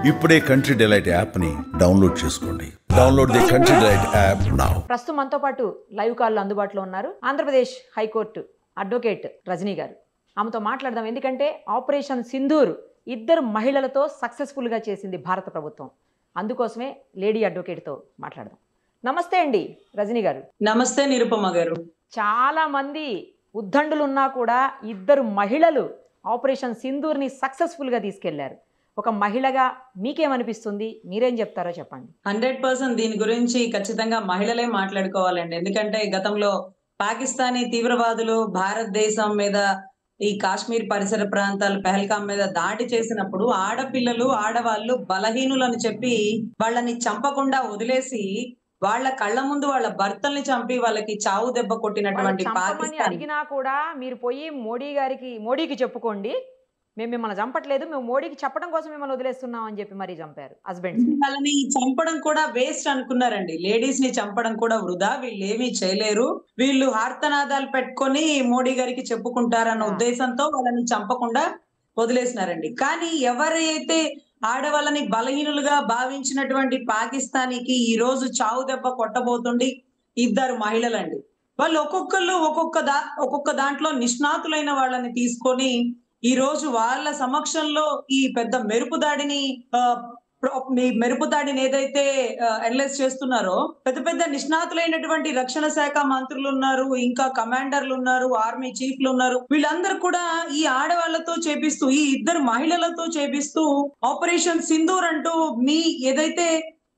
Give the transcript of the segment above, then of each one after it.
ఇప్పుడే country delight app ని download చేసుకోండి. Download the country delight app now. ప్రస్తుతం మనతో పాటు లైవ్ కాల్లో అందుబాటులో ఉన్నారు ఆంధ్రప్రదేశ్ హైకోర్టు అడ్వకేట్ రజనీ గారు. ఆమెతో మాట్లాడదాం. ఎందుకంటే ఆపరేషన్ సింధూర్ ఇద్దరు మహిళలతో సక్సెస్ఫుల్గా చేసింది భారత ప్రభుత్వం. అందుకోసమే లేడీ అడ్వకేట్తో మాట్లాడదాం. నమస్తే అండి రజనీ గారు. నమస్తే నిరుపమ గారు. చాలా మంది ఉద్దండులు ఉన్నా కూడా ఇద్దరు మహిళలు ఆపరేషన్ సింధూర్ని సక్సెస్ఫుల్గా తీసుకెళ్లారు. ఒక మహిళగా మీకేమనిపిస్తుంది? మీరేం చెప్తారో చెప్పండి. 100% దీని గురించి ఖచ్చితంగా మహిళలే మాట్లాడుకోవాలండి. ఎందుకంటే గతంలో పాకిస్తానీ తీవ్రవాదులు భారతదేశం మీద ఈ కాశ్మీర్ పరిసర ప్రాంతాలు పెహల్గాం మీద దాడి చేసినప్పుడు ఆడపిల్లలు ఆడవాళ్ళు బలహీనులని చెప్పి వాళ్ళని చంపకుండా వదిలేసి వాళ్ళ కళ్ళ ముందు వాళ్ళ భర్తల్ని చంపి వాళ్ళకి చావు దెబ్బ కొట్టినటువంటి పాకిస్తాన్ అడిగినా కూడా మీరు పోయి మోడీకి చెప్పుకోండి, మేము మిమ్మల్ని చంపట్లేదు, మేము మోడీకి చెప్పడం కోసం మిమ్మల్ని వదిలేస్తున్నాం అని చెప్పి మరీ చంపారు హస్బెండ్స్. వాళ్ళని చంపడం కూడా వేస్ట్ అనుకున్నారండి. లేడీస్ ని చంపడం కూడా వృధా, వీళ్ళు ఏమీ చేయలేరు, వీళ్ళు హార్తనాదాలు పెట్టుకొని మోడీ గారికి చెప్పుకుంటారన్న ఉద్దేశంతో వాళ్ళని చంపకుండా వదిలేసినారండి. కానీ ఎవరైతే ఆడవాళ్ళని బలహీనులుగా భావించినటువంటి పాకిస్తానీకి ఈ రోజు చావు దెబ్బ కొట్టబోతుండి ఇద్దరు మహిళలండి. వాళ్ళు ఒక్కొక్కళ్ళు ఒక్కొక్క దాంట్లో నిష్ణాతులైన వాళ్ళని తీసుకొని ఈ రోజు వాళ్ళ సమక్షంలో ఈ పెద్ద మెరుపు దాడిని ఏదైతే అనలైజ్ చేస్తున్నారో పెద్ద పెద్ద నిష్ణాతులైనటువంటి రక్షణ శాఖ మంత్రులు ఉన్నారు, ఇంకా కమాండర్లు ఉన్నారు, ఆర్మీ చీఫ్లు ఉన్నారు. వీళ్ళందరూ కూడా ఈ ఆడవాళ్లతో చేపిస్తూ, ఈ ఇద్దరు మహిళలతో చేపిస్తూ ఆపరేషన్ సింధూర్ అంటూ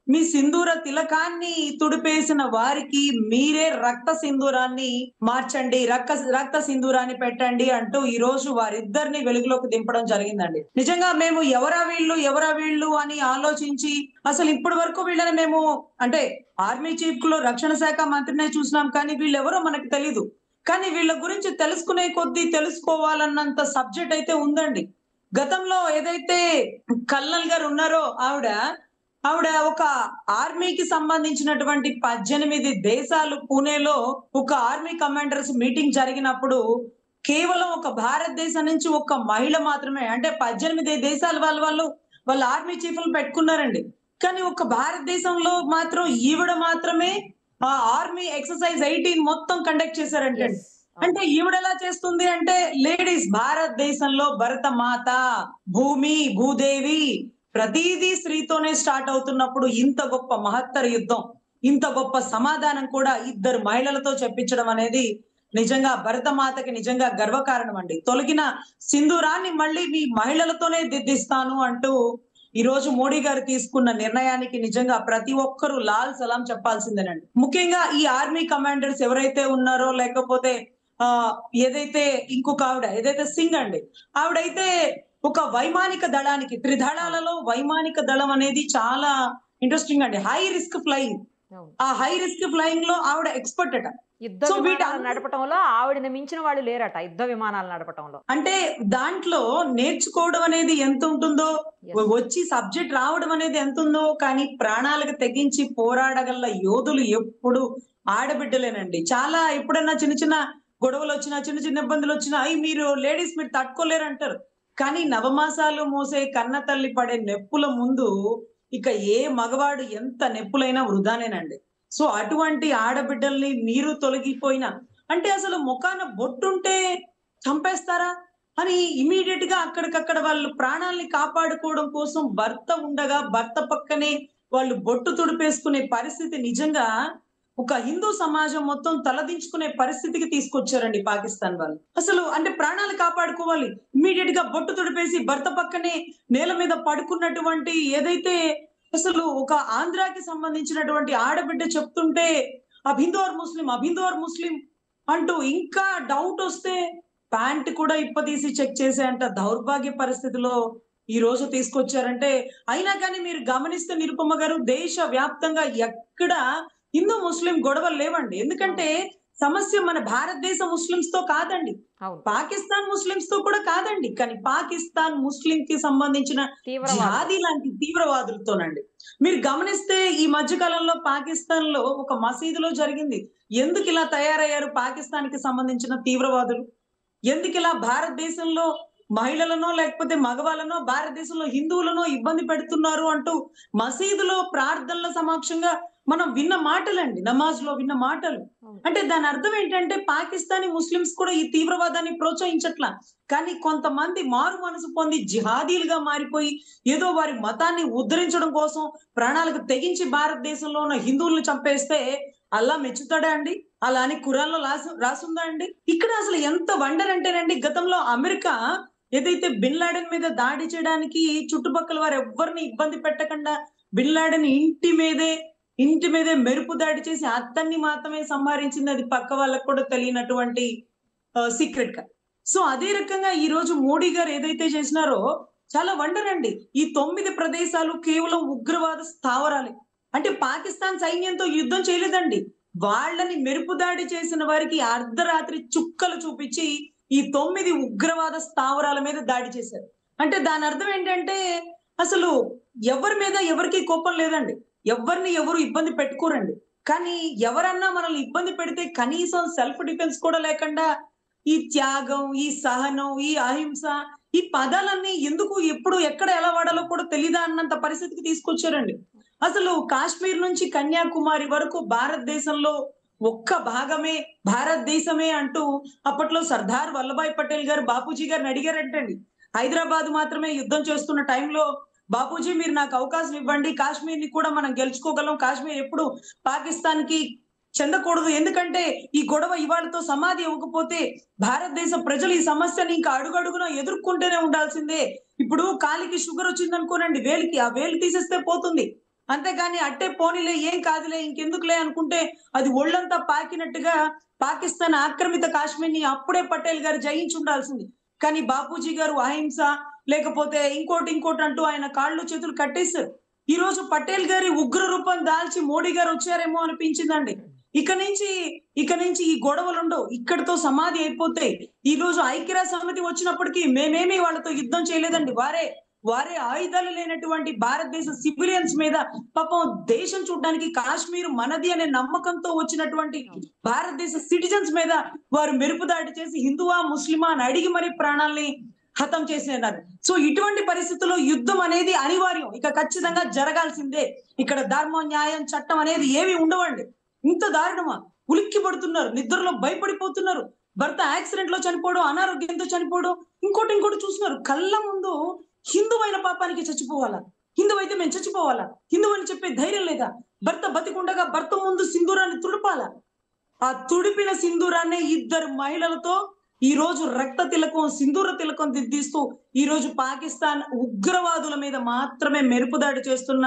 మీ సింధూర తిలకాన్ని తుడిపేసిన వారికి మీరే రక్త సింధూరాన్ని మార్చండి, రక్త సింధూరాన్ని పెట్టండి అంటూ ఈ రోజు వారిద్దరిని వెలుగులోకి దింపడం జరిగిందండి. నిజంగా మేము ఎవరా వీళ్ళు అని ఆలోచించి అసలు ఇప్పటి వరకు వీళ్ళని మేము అంటే ఆర్మీ చీఫ్ లో రక్షణ శాఖ మంత్రినే చూసినాం, కానీ వీళ్ళెవరో మనకు తెలీదు. కానీ వీళ్ళ గురించి తెలుసుకునే కొద్దీ తెలుసుకోవాలన్నంత సబ్జెక్ట్ అయితే ఉందండి. గతంలో ఏదైతే కల్నల్ గారు ఉన్నారో ఆవిడ ఒక ఆర్మీకి సంబంధించినటువంటి 18 దేశాలు పూణేలో ఒక ఆర్మీ కమాండర్స్ మీటింగ్ జరిగినప్పుడు కేవలం ఒక భారతదేశం నుంచి ఒక మహిళ మాత్రమే, అంటే 18 దేశాల వాళ్ళ ఆర్మీ చీఫ్లు పెట్టుకున్నారండి. కానీ ఒక భారతదేశంలో మాత్రం ఈవిడ మాత్రమే ఆ ఆర్మీ ఎక్సర్సైజ్ 18 మొత్తం కండక్ట్ చేశారంటే అంటే ఈవిడ ఎలా చేస్తుంది అంటే లేడీస్ భారతదేశంలో భరత మాత, భూదేవి ప్రతిదీ స్త్రీతోనే స్టార్ట్ అవుతున్నప్పుడు ఇంత గొప్ప మహత్తర యుద్ధం, ఇంత గొప్ప సమాధానం కూడా ఇద్దరు మహిళలతో చెప్పించడం అనేది నిజంగా భరతమాతకి నిజంగా గర్వకారణం అండి. తొలగిన సింధూరాన్ని మళ్ళీ మీ మహిళలతోనే దిద్దిస్తాను అంటూ ఈ రోజు మోడీ గారు తీసుకున్న నిర్ణయానికి నిజంగా ప్రతి ఒక్కరూ లాల్ సలాం చెప్పాల్సిందేనండి. ముఖ్యంగా ఈ ఆర్మీ కమాండర్స్ ఎవరైతే ఉన్నారో, లేకపోతే ఏదైతే ఇంకొక ఆవిడ ఏదైతే సింగ్ అండి, ఆవిడైతే ఒక వైమానిక దళానికి త్రిదళాలలో వైమానిక దళం అనేది చాలా ఇంట్రెస్టింగ్ అండి. హై రిస్క్ ఫ్లయింగ్, ఆ హై రిస్క్ ఫ్లయింగ్ లో ఆవిడ ఎక్స్పర్ట్ అట. నడపటంలో ఆవిడని మించిన వాళ్ళు లేరట యుద్ధ విమానాలు నడపటంలో. అంటే దాంట్లో నేర్చుకోవడం అనేది ఎంత ఉంటుందో, వచ్చి సబ్జెక్ట్ రావడం అనేది ఎంత ఉందో, కానీ ప్రాణాలకు తెగించి పోరాడగల యోధులు ఎప్పుడు ఆడబిడ్డలేనండి. చాలా ఎప్పుడన్నా చిన్న గొడవలు వచ్చినా, చిన్న ఇబ్బందులు వచ్చినా మీరు లేడీస్ మీరు తట్టుకోలేరు అంటారు. కానీ నవమాసాలు మోసే కన్న తల్లి పడే నెప్పుల ముందు ఇక ఏ మగవాడు ఎంత నెప్పులైనా వృధానేనండి. సో అటువంటి ఆడబిడ్డల్ని మీరు తొలగిపోయినా అంటే అసలు ముఖాన బొట్టుంటే చంపేస్తారా అని ఇమీడియట్ గా అక్కడికక్కడ వాళ్ళు ప్రాణాలని కాపాడుకోవడం కోసం భర్త ఉండగా భర్త పక్కనే వాళ్ళు బొట్టు తుడిపేసుకునే పరిస్థితి నిజంగా ఒక హిందూ సమాజం మొత్తం తలదించుకునే పరిస్థితికి తీసుకొచ్చారండి పాకిస్తాన్ వాళ్ళు. అసలు అంటే ప్రాణాలు కాపాడుకోవాలి, ఇమ్మీడియట్ గా బొట్టు తుడిపేసి భర్త పక్కనే నేల మీద పడుకున్నటువంటి ఏదైతే అసలు ఒక ఆంధ్రాకి సంబంధించినటువంటి ఆడబిడ్డ చెప్తుంటే అభిందోర్ ముస్లిం అంటూ ఇంకా డౌట్ వస్తే ప్యాంట్ కూడా ఇప్పదీసి చెక్ చేసే అంట దౌర్భాగ్య పరిస్థితిలో ఈ రోజు తీసుకొచ్చారంటే. అయినా కానీ మీరు గమనిస్తే నిరుపమ గారు, దేశ వ్యాప్తంగా ఎక్కడ హిందూ ముస్లిం గొడవలు లేవండి. ఎందుకంటే సమస్య మన భారతదేశ ముస్లింస్ తో కాదండి, పాకిస్తాన్ ముస్లింస్ తో కూడా కాదండి, కానీ పాకిస్తాన్ ముస్లిం కి సంబంధించిన జిహాదీ లాంటి తీవ్రవాదులతోనండి. మీరు గమనిస్తే ఈ మధ్య కాలంలో పాకిస్తాన్ లో ఒక మసీదులో జరిగింది. ఎందుకు ఇలా తయారయ్యారు పాకిస్తాన్ కి సంబంధించిన తీవ్రవాదులు? ఎందుకు ఇలా భారతదేశంలో మహిళలనో లేకపోతే మగవాళ్ళనో భారతదేశంలో హిందువులనో ఇబ్బంది పెడుతున్నారు అంటూ మసీదులో ప్రార్థనల సమక్షంగా మనం విన్న మాటలండి, నమాజ్ లో విన్న మాటలు. అంటే దాని అర్థం ఏంటంటే పాకిస్తానీ ముస్లిమ్స్ కూడా ఈ తీవ్రవాదాన్ని ప్రోత్సహించట్లా, కానీ కొంతమంది మారు మనసు పొంది జిహాదీలుగా మారిపోయి ఏదో వారి మతాన్ని ఉద్ధరించడం కోసం ప్రాణాలకు తెగించి భారతదేశంలో ఉన్న హిందువులను చంపేస్తే అల్లా మెచ్చుతాడా అండి? అలా అని ఖురాన్లో రాసుందా అండి? ఇక్కడ అసలు ఎంత వండర్ అంటేనండి, గతంలో అమెరికా ఏదైతే బిన్ లాడెన్ మీద దాడి చేయడానికి చుట్టుపక్కల వారు ఎవ్వరిని ఇబ్బంది పెట్టకుండా బిన్ లాడెన్ ఇంటి మీదే మెరుపు దాడి చేసి అతన్ని మాత్రమే సంహరించింది, అది పక్క వాళ్ళకు కూడా తెలియనటువంటి సీక్రెట్ గా. సో అదే రకంగా ఈ రోజు మోడీ గారు ఏదైతే చేసినారో చాలా వండర్ అండి. ఈ 9 ప్రదేశాలు కేవలం ఉగ్రవాద స్థావరాలే. అంటే పాకిస్తాన్ సైన్యంతో యుద్ధం చేయలేదండి, వాళ్ళని మెరుపు దాడి చేసిన వారికి అర్ధరాత్రి చుక్కలు చూపించి ఈ 9 ఉగ్రవాద స్థావరాల మీద దాడి చేశారు. అంటే దాని అర్థం ఏంటంటే అసలు ఎవరి మీద ఎవరికి కోపం లేదండి, ఎవరిని ఎవరు ఇబ్బంది పెట్టుకోరండి. కానీ ఎవరన్నా మనల్ని ఇబ్బంది పెడితే కనీసం సెల్ఫ్ డిఫెన్స్ కూడా లేకుండా ఈ త్యాగం, ఈ సహనం, ఈ అహింస, ఈ పదాలన్నీ ఎందుకు ఎప్పుడు ఎక్కడ ఎలా వాడాలో కూడా తెలీదా అన్నంత పరిస్థితికి తీసుకొచ్చారండి. అసలు కాశ్మీర్ నుంచి కన్యాకుమారి వరకు భారతదేశంలో ఒక్క భాగమే, భారతదేశమే అంటూ అప్పట్లో సర్దార్ వల్లభాయ్ పటేల్ గారు బాపూజీ గారిని అడిగారంటండి. హైదరాబాద్ మాత్రమే యుద్ధం చేస్తున్న టైంలో, బాపూజీ మీరు నాకు అవకాశం ఇవ్వండి, కాశ్మీర్ ని కూడా మనం గెలుచుకోగలం, కాశ్మీర్ ఎప్పుడు పాకిస్తాన్ కి చెందకూడదు, ఎందుకంటే ఈ గొడవ ఇవాళతో సమాధి ఇవ్వకపోతే భారతదేశ ప్రజలు ఈ సమస్యని ఇంకా అడుగడుగునా ఎదుర్కొంటూనే ఉండాల్సిందే. ఇప్పుడు కాలికి షుగర్ వచ్చింది అనుకోనండి, వేలికి ఆ వేలు తీసేస్తే పోతుంది, అంతేగాని అట్టే పోనీలే ఏం కాదులే ఇంకెందుకులే అనుకుంటే అది ఒళ్ళంతా పాకినట్టుగా పాకిస్తాన్ ఆక్రమిత కాశ్మీర్ ని అప్పుడే పటేల్ గారు జయించి ఉండాల్సింది. కానీ బాపూజీ గారు అహింస లేకపోతే ఇంకోటి అంటూ ఆయన కాళ్ళు చేతులు కట్టేశారు. ఈ రోజు పటేల్ గారి ఉగ్ర రూపం దాల్చి మోడీ గారు వచ్చారేమో అనిపించిందండి. ఇక నుంచి ఈ గొడవలుండవు, ఇక్కడితో సమాధి అయిపోతాయి. ఈ రోజు ఐక్యరాజ్య సమితి వచ్చినప్పటికీ మేమేమి వాళ్ళతో యుద్ధం చేయలేదండి, వారే ఆయుధాలు లేనటువంటి భారతదేశ సివిలియన్స్ మీద పాపం దేశం చూడడానికి కాశ్మీర్ మనది అనే నమ్మకంతో వచ్చినటువంటి భారతదేశ సిటిజన్స్ మీద వారు మెరుపు దాడి చేసి హిందువా ముస్లిమా అని అడిగి మరి ప్రాణాల్ని హతం చేసినారు. సో ఇటువంటి పరిస్థితుల్లో యుద్ధం అనేది అనివార్యం, ఇక ఖచ్చితంగా జరగాల్సిందే. ఇక్కడ ధర్మం, న్యాయం, చట్టం అనేది ఏవి ఉండవండి. ఇంత దారుణమా? ఉలిక్కి పడుతున్నారు, నిద్రలో భయపడిపోతున్నారు, భర్త యాక్సిడెంట్ లో చనిపోవడం, అనారోగ్యంతో చనిపోవడం, ఇంకోటి చూస్తున్నారు. కళ్ళ ముందు హిందువైన పాపానికి చచ్చిపోవాలా? హిందువైతే మేము చచ్చిపోవాలా? హిందువు అని చెప్పే ధైర్యం లేదా? భర్త బతికుండగా భర్త ముందు సింధూరాన్ని తుడపాలా? ఆ తుడిపిన సింధూరాన్ని 2 మహిళలతో ఈ రోజు రక్త తిలకం, సింధూర తిలకం దిద్దిస్తూ ఈ రోజు పాకిస్తాన్ ఉగ్రవాదుల మీద మాత్రమే మెరుపు దాడి చేస్తున్న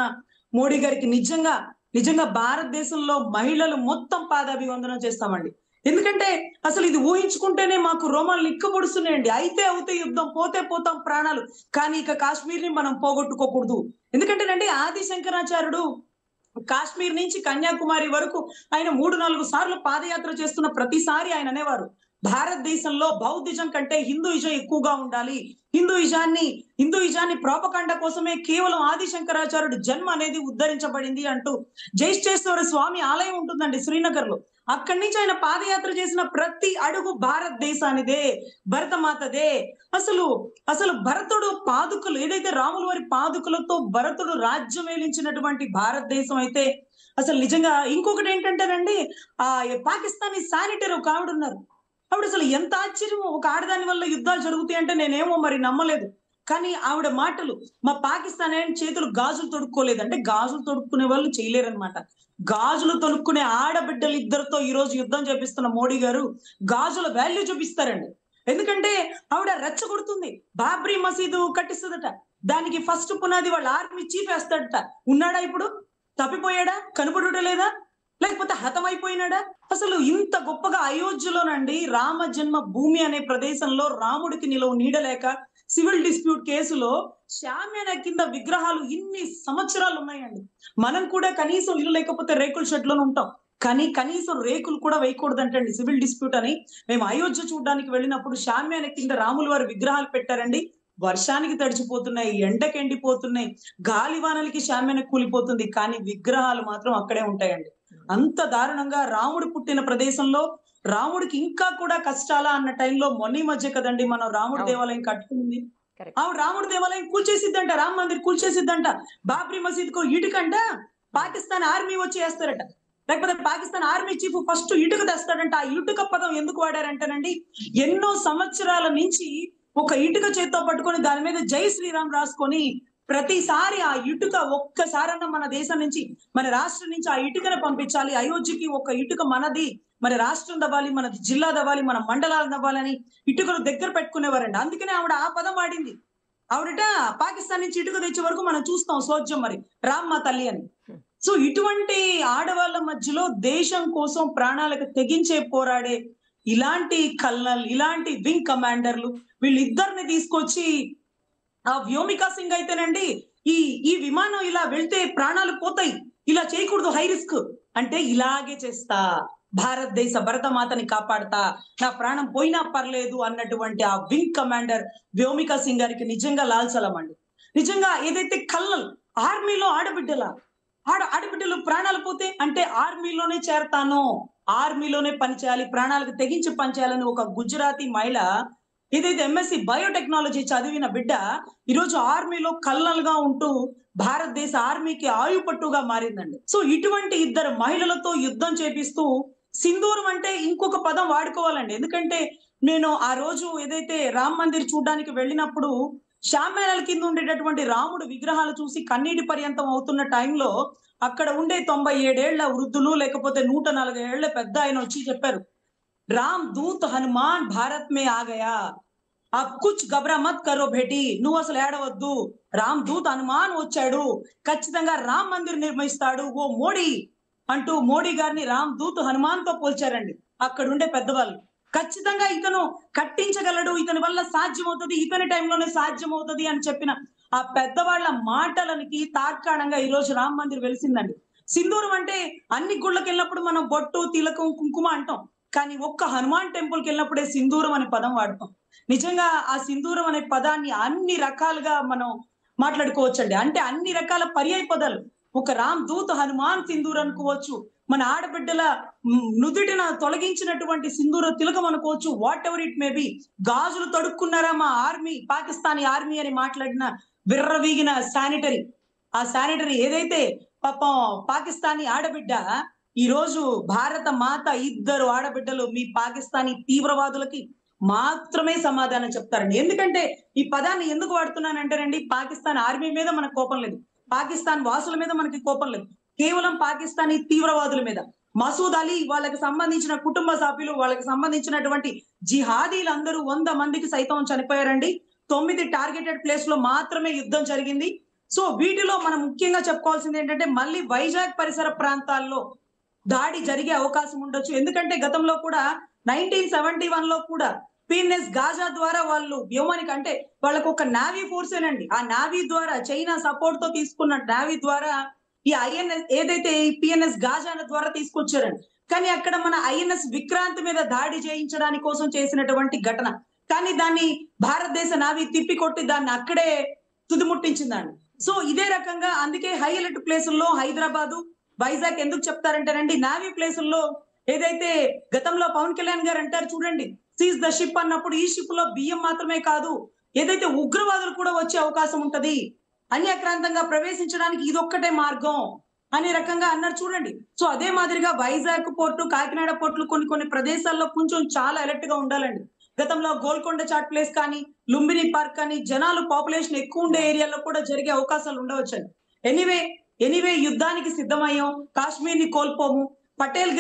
మోడీ గారికి నిజంగా భారతదేశంలో మహిళలు మొత్తం పాదాభివందనం చేస్తామండి. ఎందుకంటే అసలు ఇది ఊహించుకుంటేనే మాకు రోమాలు నిక్కబొడుస్తున్నాయండి. అయితే అవుతే యుద్ధం, పోతే పోతాం ప్రాణాలు, కానీ ఇక కాశ్మీర్ ని మనం పోగొట్టుకోకూడదు. ఎందుకంటేనండి ఆది శంకరాచార్యుడు కాశ్మీర్ నుంచి కన్యాకుమారి వరకు ఆయన 3-4 సార్లు పాదయాత్ర చేస్తున్న ప్రతిసారి ఆయన అనేవారు, భారతదేశంలో బౌద్ధిజం కంటే హిందూయిజం ఎక్కువగా ఉండాలి, హిందూయిజాన్ని ప్రోపకండ కోసమే కేవలం ఆది శంకరాచార్యుడు జన్మ అనేది ఉద్ధరించబడింది అంటూ జైశ్చేశ్వర స్వామి ఆలయం ఉంటుందండి శ్రీనగర్ లో. అక్కడి నుంచి ఆయన పాదయాత్ర చేసిన ప్రతి అడుగు భారతదేశానిదే, భరతమాతదే. అసలు భరతుడు పాదుకలు ఏదైతే రాముల వారి పాదుకలతో భరతుడు రాజ్యం ఏలించినటువంటి భారతదేశం అయితే అసలు నిజంగా ఇంకొకటి ఏంటంటేనండి, ఆ పాకిస్తానీ శానిటరీ ఒక ఆవిడ ఉన్నారు. ఆవిడ అసలు ఎంత ఆశ్చర్యమో, ఒక ఆడదాని వల్ల యుద్ధాలు జరుగుతాయి అంటే నేనేమో మరి నమ్మలేదు. కానీ ఆవిడ మాటలు, మా పాకిస్తాన్ చేతులు గాజులు తొడుక్కోలేదు అంటే, గాజులు తొడుక్కునే వాళ్ళు చేయలేరనమాట. గాజులు తొడుక్కునే ఆడబిడ్డలు 2తో ఈ రోజు యుద్ధం చేపిస్తున్న మోడీ గారు గాజుల వాల్యూ చూపిస్తారండి. ఎందుకంటే ఆవిడ రెచ్చగొడుతుంది, బాబ్రీ మసీదు కట్టిస్తుందట, దానికి ఫస్ట్ పునాది వాళ్ళ ఆర్మీ చీఫ్ వేస్తాడట. ఉన్నాడా ఇప్పుడు? తప్పిపోయాడా? కనపడుట లేదా? లేకపోతే హతమైపోయినాడా? అసలు ఇంత గొప్పగా అయోధ్యలోనండి రామ జన్మ భూమి అనే ప్రదేశంలో రాముడికి నిలవు నీడలేక సివిల్ డిస్ప్యూట్ కేసులో శామ్యాన కింద విగ్రహాలు ఇన్ని సంవత్సరాలు ఉన్నాయండి. మనం కూడా కనీసం ఇల్లు లేకపోతే రేకుల షెడ్ లోనే ఉంటాం, కానీ కనీసం రేకులు కూడా వేయకూడదంటండి సివిల్ డిస్ప్యూట్ అని. మేము అయోధ్య చూడడానికి వెళ్ళినప్పుడు శామ్యాన కింద రాముల వారి విగ్రహాలు పెట్టారండి. వర్షానికి తడిచిపోతున్నాయి, ఎండకి ఎండిపోతున్నాయి, గాలివానలకి శామ్యాన కూలిపోతుంది, కానీ విగ్రహాలు మాత్రం అక్కడే ఉంటాయండి. అంత దారుణంగా రాముడు పుట్టిన ప్రదేశంలో రాముడికి ఇంకా కూడా కష్టాలా అన్న టైంలో మొన్న ఈ మధ్య కదండి మనం రాముడి అవును. దేవాలయం కట్టుకుంది. Correct. ఆవిడ రాముడి దేవాలయం కూల్చేసిద్దంట, రామ్ మందిర్ కూల్చేసిద్దంట. బాబ్రీ మసీద్ కు ఇటుకంట పాకిస్తాన్ ఆర్మీ వచ్చి వేస్తారట, లేకపోతే పాకిస్తాన్ ఆర్మీ చీఫ్ ఫస్ట్ ఇటుక తెస్తాడంట. ఆ ఇటుక పదం ఎందుకు వాడారంటేనండి, ఎన్నో సంవత్సరాల నుంచి ఒక ఇటుక చేత్తో పట్టుకొని దాని మీద జై శ్రీరామ్ రాసుకొని ప్రతిసారి ఆ ఇటుక ఒక్కసారన్నా మన దేశం నుంచి, మన రాష్ట్రం నుంచి ఆ ఇటుకను పంపించాలి, అయోధ్యకి ఒక ఇటుక మనది, మన రాష్ట్రం దవ్వాలి, మన జిల్లా దవ్వాలి, మన మండలాలు దవ్వాలని ఇటుకలు దగ్గర పెట్టుకునేవారండి. అందుకనే ఆవిడ ఆ పదం వాడింది. ఆవిడట పాకిస్తాన్ నుంచి ఇటుక తెచ్చే వరకు మనం చూస్తాం సోజ్యం మరి రామ్మ తల్లి అని. సో ఇటువంటి ఆడవాళ్ళ మధ్యలో దేశం కోసం ప్రాణాలకు తెగించే పోరాడే ఇలాంటి కల్నల్, ఇలాంటి వింగ్ కమాండర్లు, వీళ్ళిద్దరిని తీసుకొచ్చి ఆ వ్యోమికా సింగ్ అయితేనండి ఈ విమానం ఇలా వెళ్తే ప్రాణాలు పోతాయి, ఇలా చేయకూడదు, హై రిస్క్ అంటే ఇలాగే చేస్తా, భారతదేశ భరతమాతని కాపాడతా, నా ప్రాణం పోయినా పర్లేదు అన్నటువంటి ఆ వింగ్ కమాండర్ వ్యోమికా సింగ్ గారికి నిజంగా లాల్ సలాం అండి. నిజంగా ఏదైతే కల్నల్ ఆర్మీలో ఆడబిడ్డలు ప్రాణాలు పోతే అంటే ఆర్మీలోనే చేరతాను, ఆర్మీలోనే పనిచేయాలి, ప్రాణాలకు తెగించి పనిచేయాలని ఒక గుజరాతీ మహిళ ఏదైతే ఎంఎస్సి బయోటెక్నాలజీ చదివిన బిడ్డ ఈరోజు ఆర్మీలో కల్నల్ గా ఉంటూ భారతదేశ ఆర్మీకి ఆయుపట్టుగా మారిందండి. సో ఇటువంటి ఇద్దరు మహిళలతో యుద్ధం చేపిస్తూ సింధూరం అంటే ఇంకొక పదం వాడుకోవాలండి. ఎందుకంటే నేను ఆ రోజు ఏదైతే రామ్ మందిర్ చూడడానికి వెళ్ళినప్పుడు శామ్యాల కింద ఉండేటటువంటి రాముడు విగ్రహాలు చూసి కన్నీటి పర్యంతం అవుతున్న టైంలో అక్కడ ఉండే 97 ఏళ్ల వృద్ధులు లేకపోతే 104 ఏళ్ల పెద్ద ఆయన వచ్చి చెప్పారు, రామ్ దూత్ హనుమాన్ భారత్ మే ఆ గయా, అబ్ కుచ్ గబ్రా మత్ కరో బేటీ, నువ్వు అసలు ఏడవద్దు, రామ్ దూత్ హనుమాన్ వచ్చాడు, ఖచ్చితంగా రామ్ మందిర్ నిర్మిస్తాడు ఓ మోడీ అంటూ మోడీ గారిని రామ్ దూత్ హనుమాన్ తో పోల్చారండి అక్కడ ఉండే పెద్దవాళ్ళు. ఖచ్చితంగా ఇతను కట్టించగలడు, ఇతని వల్ల సాధ్యం అవుతుంది, ఇతని టైంలోనే సాధ్యం అవుతుంది అని చెప్పిన ఆ పెద్దవాళ్ల మాటలకి తార్కాణంగా ఈ రోజు రామ్ మందిర్ వెలిసిందండి. సింధూరం అంటే అన్ని గుళ్ళకి వెళ్ళినప్పుడు మనం బొట్టు, తిలకం, కుంకుమ అంటాం, కానీ ఒక్క హనుమాన్ టెంపుల్ కి వెళ్ళినప్పుడే సింధూరం అనే పదం వాడతాం. నిజంగా ఆ సింధూరం అనే పదాన్ని అన్ని రకాలుగా మనం మాట్లాడుకోవచ్చండి. అంటే అన్ని రకాల పర్యాయ పదాలు, ఒక రామ్ దూత్ హనుమాన్ సింధూర్ అనుకోవచ్చు, మన ఆడబిడ్డల నుదుటిన తొలగించినటువంటి సింధూర తిలకం అనుకోవచ్చు, what ever it may be. గాజులు తడుక్కున్నారా మా ఆర్మీ, పాకిస్తానీ ఆర్మీ అని మాట్లాడిన విర్రవీగిన శానిటరీ, ఆ శానిటరీ ఏదైతే పాపం పాకిస్తానీ ఆడబిడ్డ ఈ రోజు భారత మాత ఇద్దరు ఆడబిడ్డలు మీ పాకిస్తానీ తీవ్రవాదులకి మాత్రమే సమాధానం చెప్తారండి. ఎందుకంటే ఈ పదాన్ని ఎందుకు వాడుతున్నానంటేనండి, పాకిస్తాన్ ఆర్మీ మీద మనకు కోపం లేదు, పాకిస్తాన్ వాసుల మీద మనకి కోపం లేదు, కేవలం పాకిస్తానీ తీవ్రవాదుల మీద. మసూద్ అలీ, వాళ్ళకి సంబంధించిన కుటుంబ సభ్యులు, వాళ్ళకి సంబంధించినటువంటి జిహాదీలందరూ 100 మందికి సైతం చనిపోయారండి. 9 టార్గెటెడ్ ప్లేస్ లో మాత్రమే యుద్ధం జరిగింది. సో వీటిలో మనం ముఖ్యంగా చెప్పుకోవాల్సింది ఏంటంటే మళ్ళీ వైజాగ్ పరిసర ప్రాంతాల్లో దాడి జరిగే అవకాశం ఉండొచ్చు. ఎందుకంటే గతంలో కూడా 1971 లో కూడా పిఎన్ఎస్ గాజా ద్వారా వాళ్ళు వ్యోమానికి, అంటే వాళ్ళకు ఒక నావీ ఫోర్సేనండి, ఆ నావీ ద్వారా చైనా సపోర్ట్ తో తీసుకున్న నావీ ద్వారా ఈ ఐఎన్ఎస్ ఏదైతే ఈ పిఎన్ఎస్ గాజా ద్వారా తీసుకొచ్చారండి. కానీ అక్కడ మన ఐఎన్ఎస్ విక్రాంత్ మీద దాడి చేయించడానికి కోసం చేసినటువంటి ఘటన, కానీ దాన్ని భారతదేశ నావీ తిప్పికొట్టి దాన్ని అక్కడే తుదిముట్టించిందండి. సో ఇదే రకంగా అందుకే హై అలర్ట్ ప్లేసుల్లో హైదరాబాదు, వైజాగ్ ఎందుకు చెప్తారంటేనండి, నావీ ప్లేసుల్లో ఏదైతే గతంలో పవన్ కళ్యాణ్ గారు అంటారు చూడండి, సీజ్ ద షిప్ అన్నప్పుడు ఈ షిప్ లో బియ్యం మాత్రమే కాదు, ఏదైతే ఉగ్రవాదులు కూడా వచ్చే అవకాశం ఉంటది, అన్యాక్రాంతంగా ప్రవేశించడానికి ఇదొక్కటే మార్గం అనే రకంగా అన్నారు చూడండి. సో అదే మాదిరిగా వైజాగ్ పోర్టు, కాకినాడ పోర్టులు కొన్ని ప్రదేశాల్లో కొంచెం చాలా అలర్ట్ గా ఉండాలండి. గతంలో గోల్కొండ చాట్ ప్లేస్ కానీ, లుంబిని పార్క్ కానీ జనాలు పాపులేషన్ ఎక్కువ ఉండే ఏరియాలో కూడా జరిగే అవకాశాలు ఉండవచ్చండి. ఎనీవే యుద్ధానికి సిద్ధమయ్యాం, కాశ్మీర్ ని కోల్పోము. పటేల్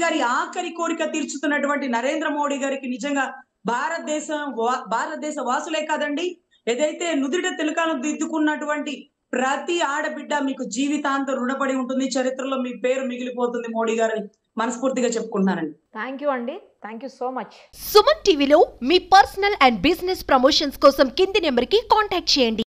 గారి ఆఖరి కోరిక తీర్చుతున్నటువంటి నరేంద్ర మోడీ గారికి నిజంగా భారతదేశ వాసులే కాదండి, ఏదైతే నుదిట తిలకాలను దిద్దుకున్నటువంటి ప్రతి ఆడబిడ్డ మీకు జీవితాంతం రుణపడి ఉంటుంది, చరిత్రలో మీ పేరు మిగిలిపోతుంది మోడీ గారిని మనస్ఫూర్తిగా చెప్పుకుంటున్నానండి. థ్యాంక్ యూ అండి, thank you so much. Suman టీవీలో మీ పర్సనల్ అండ్ బిజినెస్ ప్రమోషన్స్ కోసం కింది నెంబర్కి కాంటాక్ట్ చేయండి.